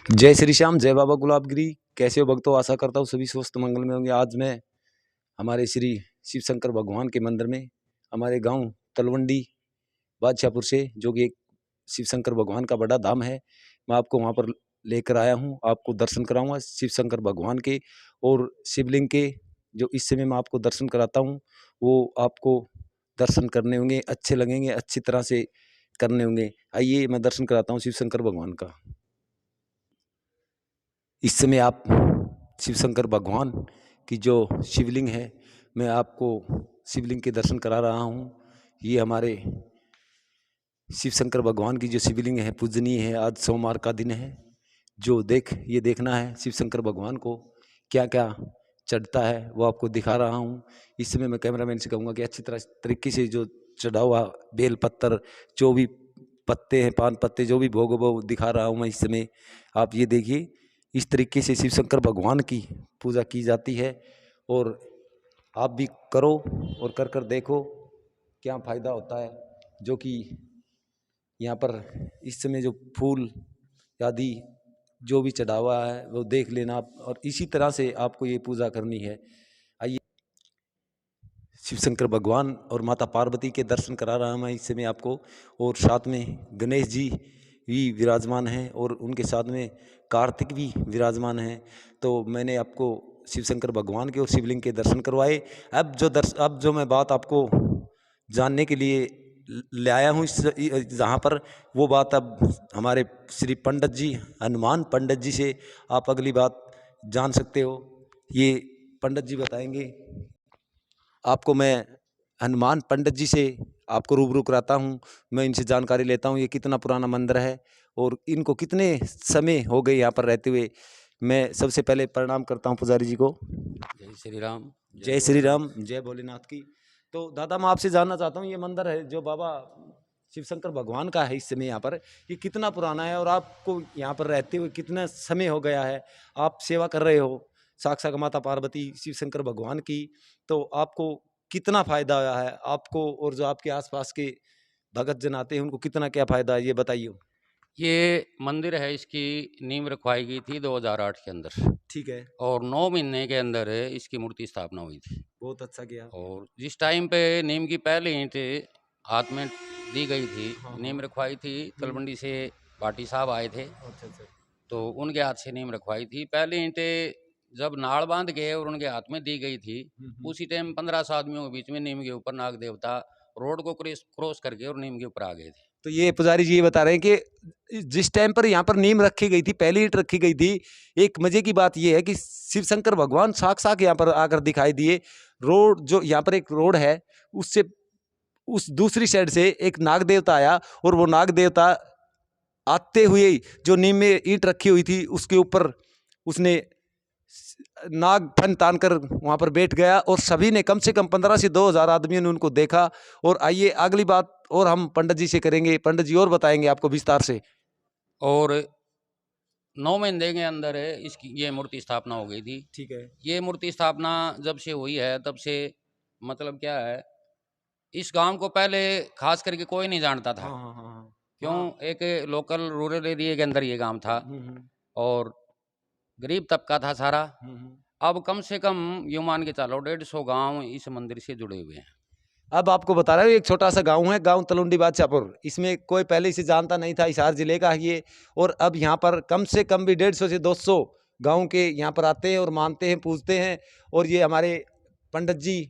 जय श्री श्याम, जय बाबा गुलाबगिरी। कैसे हो भक्तों? आशा करता हूँ सभी स्वस्थ मंगल में होंगे। आज मैं हमारे श्री शिव शंकर भगवान के मंदिर में, हमारे गांव तलवंडी बादशाहपुर से, जो कि एक शिव शंकर भगवान का बड़ा धाम है, मैं आपको वहां पर लेकर आया हूं। आपको दर्शन कराऊंगा शिव शंकर भगवान के और शिवलिंग के। जो इस समय मैं आपको दर्शन कराता हूँ, वो आपको दर्शन करने होंगे, अच्छे लगेंगे, अच्छी तरह से करने होंगे। आइए मैं दर्शन कराता हूँ शिव शंकर भगवान का। इस समय आप शिव शंकर भगवान की जो शिवलिंग है, मैं आपको शिवलिंग के दर्शन करा रहा हूँ। ये हमारे शिव शंकर भगवान की जो शिवलिंग है पूजनीय है। आज सोमवार का दिन है। ये देखना है शिव शंकर भगवान को क्या क्या चढ़ता है, वो आपको दिखा रहा हूँ। इस समय मैं कैमरामैन से कहूँगा कि अच्छी तरह तरीके से जो चढ़ा हुआ बेल पत्तर, जो भी पत्ते हैं, पान पत्ते, जो भी भोग वो दिखा रहा हूँ मैं इस समय। आप ये देखिए, इस तरीके से शिव शंकर भगवान की पूजा की जाती है। और आप भी करो और कर कर देखो क्या फ़ायदा होता है। जो कि यहाँ पर इस समय जो फूल आदि जो भी चढ़ा हुआ है वो देख लेना आप, और इसी तरह से आपको ये पूजा करनी है। आइए शिव शंकर भगवान और माता पार्वती के दर्शन करा रहा हूँ मैं इस समय आपको। और साथ में गणेश जी भी विराजमान हैं और उनके साथ में कार्तिक भी विराजमान हैं। तो मैंने आपको शिव शंकर भगवान के और शिवलिंग के दर्शन करवाए। अब जो मैं बात आपको जानने के लिए ले आया हूँ इस जहाँ पर, वो बात अब हमारे श्री पंडित जी, हनुमान पंडित जी से आप अगली बात जान सकते हो। ये पंडित जी बताएंगे आपको। मैं हनुमान पंडित जी से आपको रूबरू कराता हूँ। मैं इनसे जानकारी लेता हूँ ये कितना पुराना मंदिर है और इनको कितने समय हो गए यहाँ पर रहते हुए। मैं सबसे पहले प्रणाम करता हूँ पुजारी जी को। जय श्री राम। जय श्री राम, जय भोलेनाथ की। तो दादा मैं आपसे जानना चाहता हूँ, ये मंदिर है जो बाबा शिव शंकर भगवान का है इस समय यहाँ पर, ये कितना पुराना है और आपको यहाँ पर रहते हुए कितना समय हो गया है? आप सेवा कर रहे हो साक्षात माता पार्वती शिव शंकर भगवान की, तो आपको कितना फायदा आया है आपको, और जो आपके आसपास के भगत जन आते हैं उनको कितना क्या फायदा है, ये बताइए। ये मंदिर है, इसकी नींव रखवाई गई थी 2008 के अंदर, ठीक है, और 9 महीने के अंदर इसकी मूर्ति स्थापना हुई थी। बहुत अच्छा किया। और जिस टाइम पे नीम की पहली ईंट हाथ में दी गई थी, हाँ नीम हाँ। रखवाई थी, तलवंडी से भाटी साहब आए थे, अच्छा अच्छा। तो उनके हाथ से नीम रखवाई थी। पहली ईंटें जब नाड़ बांध गए और उनके हाथ में दी गई थी, उसी टाइम 15 आदमियों के बीच में नीम के ऊपर नाग देवता रोड को क्रॉस करके और नीम के ऊपर आ गए थे। तो ये पुजारी जी ये बता रहे हैं कि जिस टाइम पर यहाँ पर नीम रखी गई थी, पहली ईंट रखी गई थी, एक मजे की बात ये है कि शिव शंकर भगवान साक्षात यहाँ पर आकर दिखाई दिए। रोड जो यहाँ पर एक रोड है, उससे उस दूसरी साइड से एक नाग देवता आया और वो नाग देवता आते हुए ही जो नीम में ईंट रखी हुई थी उसके ऊपर उसने नाग फन तान कर वहाँ पर बैठ गया, और सभी ने कम से कम 15 से 2000 आदमियों ने उनको देखा। और आइए अगली बात और हम पंडित जी से करेंगे, पंडित जी और बताएंगे आपको विस्तार से। और 9 महीने के अंदर इसकी ये मूर्ति स्थापना हो गई थी। ठीक है। ये मूर्ति स्थापना जब से हुई है तब से मतलब क्या है, इस गांव को पहले खास करके कोई नहीं जानता था। हाँ हाँ हाँ हाँ क्यों? हाँ। एक लोकल रूरल एरिया के अंदर ये गांव था और गरीब तबका था सारा। हम्म। अब कम से कम यूं मान के चलो 150 गांव इस मंदिर से जुड़े हुए हैं। अब आपको बता रहा हूँ, एक छोटा सा गांव है, गांव तलुंडी बादशाहपुर। इसमें कोई पहले से जानता नहीं था, हिसार जिले का है ये। और अब यहाँ पर कम से कम भी 150 से 200 गांव के यहाँ पर आते हैं और मानते हैं, पूजते हैं। और ये हमारे पंडित जी,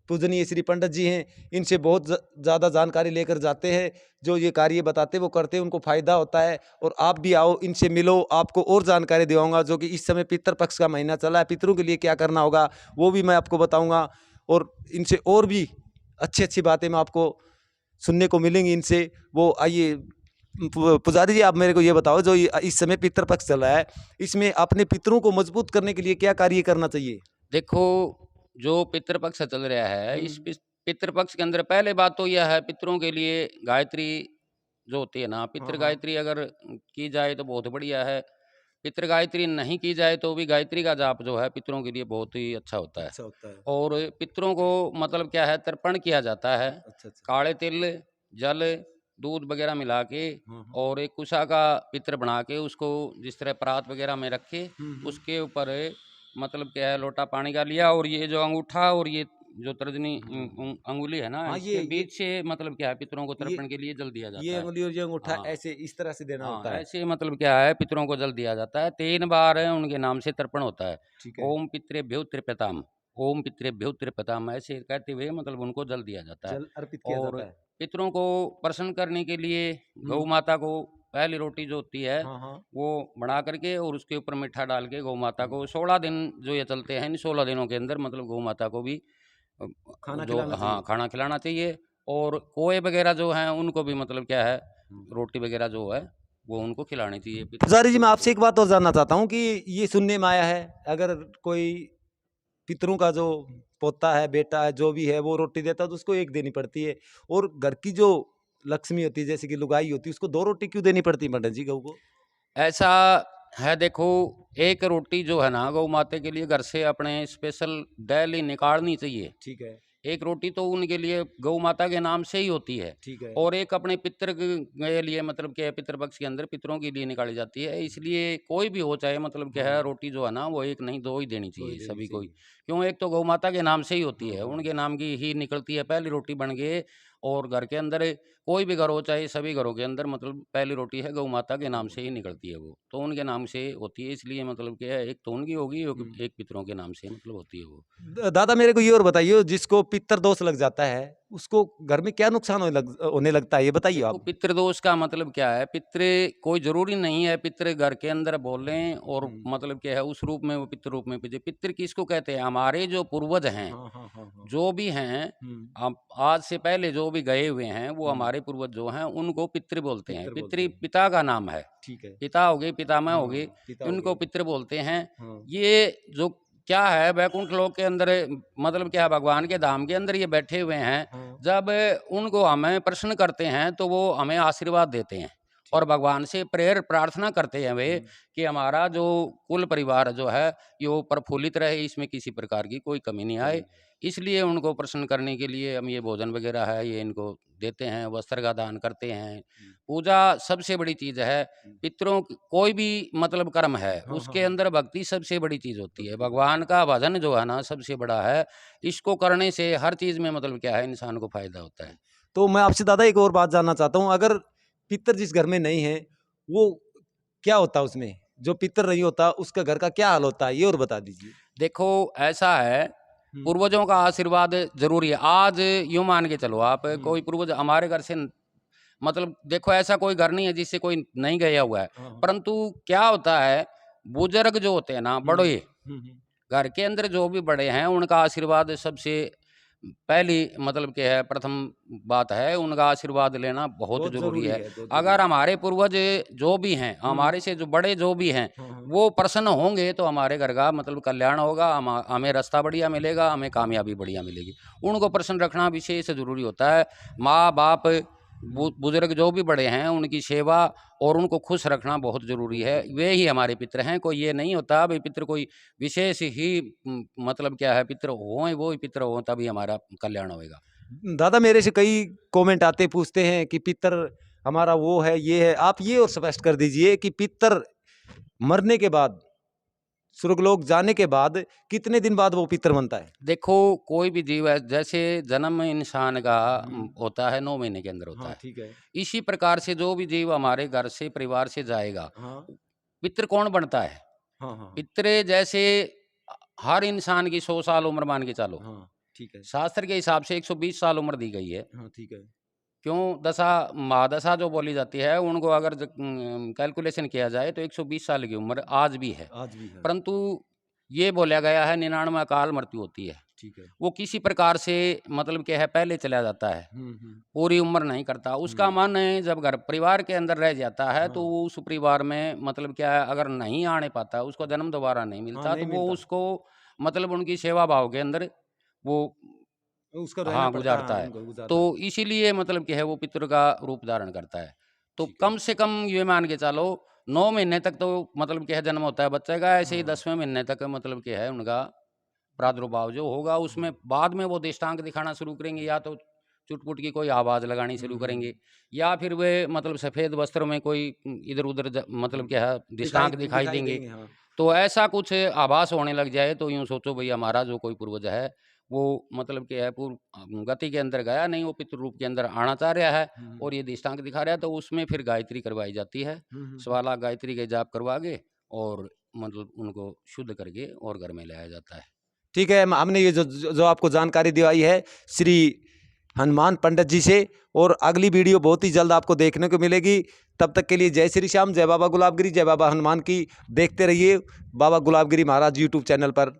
पूजनीय श्री पंडित जी हैं, इनसे बहुत ज़्यादा जानकारी लेकर जाते हैं। जो ये कार्य बताते वो करते हैं, उनको फ़ायदा होता है। और आप भी आओ, इनसे मिलो, आपको और जानकारी दिलाऊंगा। जो कि इस समय पितृपक्ष का महीना चला है, पितरों के लिए क्या करना होगा वो भी मैं आपको बताऊंगा। और इनसे और भी अच्छी अच्छी बातें मैं आपको सुनने को मिलेंगी इनसे। वो आइए पुजारी जी, आप मेरे को ये बताओ, जो इस समय पितृपक्ष चल रहा है, इसमें अपने पितरों को मजबूत करने के लिए क्या कार्य करना चाहिए? देखो, जो पितृपक्ष चल रहा है, इस पितृपक्ष के अंदर पहले बात तो यह है, पितरों के लिए गायत्री जो होती है ना, हाँ पितृ हाँ। गायत्री अगर की जाए तो बहुत बढ़िया है। पितृ गायत्री नहीं की जाए तो भी गायत्री का जाप जो है पितरों के लिए बहुत ही अच्छा होता है। अच्छा होता है। और पितरों को मतलब क्या है, तर्पण किया जाता है। अच्छा अच्छा। काले तिल, जल दूध वगैरह मिला के हाँ। और एक कुशा का पित्र बना के उसको जिस तरह परात वगैरह में रखे, उसके ऊपर मतलब क्या है लोटा पानी का लिया, और ये जो अंगूठा और ये जो तर्जनी अंगुली है ना, हाँ, इसके बीच से मतलब क्या है पितरों को ये तर्पण के लिए जल दिया ये जाता है। अंगुली और ये अंगूठा हाँ ऐसे इस तरह से देना हाँ, होता है। ऐसे मतलब क्या है पितरों को जल दिया जाता है। 3 बार उनके नाम से तर्पण होता है। ठीक है। ओम पितृभ्यो तृप्यताम, ओम पितृभ्यो तृप्यताम, ऐसे कहते हुए मतलब उनको जल दिया जाता है। जल अर्पित किया और जाता है। पितरों को प्रसन्न करने के लिए गौ माता को पहली रोटी जो होती है हाँ, हाँ। वो बना करके और उसके ऊपर मीठा डाल के गौ माता को 16 दिन जो ये चलते हैं, इन 16 दिनों के अंदर मतलब गौ माता को भी खाना जो खिलाना हाँ चाहिए। खाना खिलाना चाहिए। और कोए वगैरह जो हैं उनको भी मतलब क्या है रोटी वगैरह जो है वो उनको खिलानी चाहिए। पुजारी जी, मैं आपसे एक बात और जानना चाहता हूँ कि ये सुनने में आया है, अगर कोई पितरों का जो पोता है, बेटा है, जो भी है, वो रोटी देता है तो उसको एक देनी पड़ती है, और घर की जो लक्ष्मी होती है, जैसे कि लुगाई होती है, उसको 2 रोटी क्यों देनी पड़ती है पंडित जी गऊ को? ऐसा है, देखो एक रोटी जो है ना गौ माता के लिए घर से अपने स्पेशल डेली निकालनी चाहिए। ठीक है। एक रोटी तो उनके लिए गौ माता के नाम से ही होती है, ठीक है। और एक अपने पितृ के लिए मतलब क्या है पितृपक्ष के अंदर पितरों के लिए निकाली जाती है। इसलिए कोई भी हो चाहे मतलब क्या है रोटी जो है ना वो एक नहीं 2 ही देनी 2 ही चाहिए देनी सभी को ही। चाहिए। क्यों, एक तो गौ माता के नाम से ही होती है, हाँ। उनके नाम की ही निकलती है पहली रोटी बन के। और घर के अंदर कोई भी घर हो चाहे सभी घरों के अंदर मतलब पहली रोटी है गौ माता के नाम से ही निकलती है, वो तो उनके नाम से होती है। इसलिए मतलब क्या है एक तो उनकी होगी, एक पितरों के नाम से मतलब होती है वो। दादा, मेरे को ये और बताइए, जिसको पितर दोष लग जाता है उसको घर में क्या नुकसान होने लगता है, ये बताइए देखो आप। पितृदोष का मतलब क्या है, पितृ कोई जरूरी नहीं है पितृ घर के अंदर बोलें और मतलब क्या है उस रूप में वो पितृ रूप में पूजे। पितृ किसको कहते हैं, हमारे जो पूर्वज हैं हाँ, हाँ, हाँ, हाँ। जो भी हैं, अब आज से पहले जो भी गए हुए हैं वो हमारे पूर्वज जो हैं उनको पितृ बोलते हैं। पितर बोलते पितृ हैं। पिता का नाम है, ठीक है। पिता हो गए, पितामह हो गए, पिता हो इनको गए। पितृ बोलते हैं। हाँ। ये जो क्या है वैकुंठ लोक के अंदर मतलब क्या है भगवान के धाम के अंदर ये बैठे हुए हैं। हाँ। जब उनको हमें प्रश्न करते हैं तो वो हमें आशीर्वाद देते हैं ठीक। और भगवान से प्रेयर प्रार्थना करते हैं वे कि हमारा जो कुल परिवार जो है ये वो प्रफुल्लित रहे, इसमें किसी प्रकार की कोई कमी नहीं आए। इसलिए उनको प्रसन्न करने के लिए हम ये भोजन वगैरह है ये इनको देते हैं, वस्त्र का दान करते हैं। पूजा सबसे बड़ी चीज है। पितरों कोई भी मतलब कर्म है हाँ, उसके हाँ। अंदर भक्ति सबसे बड़ी चीज होती है। भगवान का भजन जो है ना सबसे बड़ा है। इसको करने से हर चीज में मतलब क्या है इंसान को फायदा होता है। तो मैं आपसे दादा एक और बात जानना चाहता हूँ, अगर पितर जिस घर में नहीं है, वो क्या होता है उसमें? जो पितर नहीं होता उसका घर का क्या हाल होता है, ये और बता दीजिए। देखो ऐसा है, पूर्वजों का आशीर्वाद जरूरी है। आज यूं मान के चलो आप, कोई पूर्वज हमारे घर से मतलब देखो ऐसा कोई घर नहीं है जिससे कोई नहीं गया हुआ है, हाँ, हाँ। परंतु क्या होता है बुजुर्ग जो होते हैं ना बड़े घर के अंदर जो भी बड़े हैं उनका आशीर्वाद सबसे पहली मतलब क्या है प्रथम बात है, उनका आशीर्वाद लेना बहुत जरूरी है। बहुत अगर जरूरी हमारे पूर्वज जो भी हैं हमारे से जो बड़े जो भी हैं है। वो प्रसन्न होंगे तो हमारे घर का मतलब कल्याण होगा, हमें रास्ता बढ़िया मिलेगा, हमें कामयाबी बढ़िया मिलेगी। उनको प्रसन्न रखना विशेष जरूरी होता है। माँ बाप बुजुर्ग जो भी बड़े हैं उनकी सेवा और उनको खुश रखना बहुत जरूरी है। वे ही हमारे पितर हैं। कोई ये नहीं होता भाई पितर कोई विशेष ही मतलब क्या है पितर हो वो ही पितर हो तभी हमारा कल्याण होगा। दादा, मेरे से कई कमेंट आते पूछते हैं कि पितर हमारा वो है, ये है, आप ये और स्पष्ट कर दीजिए कि पितर मरने के बाद, स्वर्गलोक जाने के बाद कितने दिन बाद वो पितर बनता है? देखो कोई भी जीव है, जैसे जन्म इंसान का होता है 9 महीने के अंदर होता है, ठीक है। इसी प्रकार से जो भी जीव हमारे घर से परिवार से जाएगा हाँ, पितृ कौन बनता है। हाँ, हाँ, पितृ जैसे हर इंसान की 100 साल उम्र मान के चलो, हाँ। ठीक है। शास्त्र के हिसाब से 120 साल उम्र दी गई है। हाँ, ठीक है। क्यों, दशा महादशा जो बोली जाती है उनको अगर कैलकुलेशन किया जाए तो 120 साल की उम्र आज भी है। आज भी है। परंतु ये बोला गया है 99 अकाल मृत्यु होती है। ठीक है। वो किसी प्रकार से मतलब क्या है पहले चला जाता है, पूरी उम्र नहीं करता। उसका मन है जब घर परिवार के अंदर रह जाता है तो वो उस परिवार में मतलब क्या है अगर नहीं आने पाता, उसको जन्म दोबारा नहीं मिलता, नहीं तो वो मिलता। उसको मतलब उनकी सेवा भाव के अंदर वो उसको रहना हाँ पड़ता है, गुजारता है। उनको तो गुजारता है। इसीलिए मतलब क्या है वो पितृ का रूप धारण करता है। तो ठीक है। कम से कम ये मान के चलो 9 महीने तक तो मतलब क्या है जन्म होता है बच्चे का, ऐसे ही 10वें महीने तक मतलब क्या है उनका प्रादुर्भाव जो होगा उसमें बाद में वो दृष्टांत दिखाना शुरू करेंगे। या तो चुटपुट की कोई आवाज़ लगानी शुरू करेंगे, या फिर वे मतलब सफ़ेद वस्त्र में कोई इधर उधर मतलब क्या है दृष्टांत दिखाई देंगे। हाँ। तो ऐसा कुछ आभास होने लग जाए तो यूँ सोचो भई हमारा जो कोई पूर्वज है वो मतलब क्या है पूर्व गति के अंदर गया नहीं, वो पितृ रूप के अंदर आना चाह रहा है और ये दृष्टांत दिखा रहा है, तो उसमें फिर गायत्री करवाई जाती है। सवा गायत्री के जाप करवा के और मतलब उनको शुद्ध करके और घर में लाया जाता है। ठीक है, हमने ये जो आपको जानकारी दिवाई है श्री हनुमान पंडित जी से, और अगली वीडियो बहुत ही जल्द आपको देखने को मिलेगी। तब तक के लिए जय श्री श्याम, जय बाबा गुलाबगिरी, जय बाबा हनुमान की। देखते रहिए बाबा गुलाबगिरी महाराज यूट्यूब चैनल पर।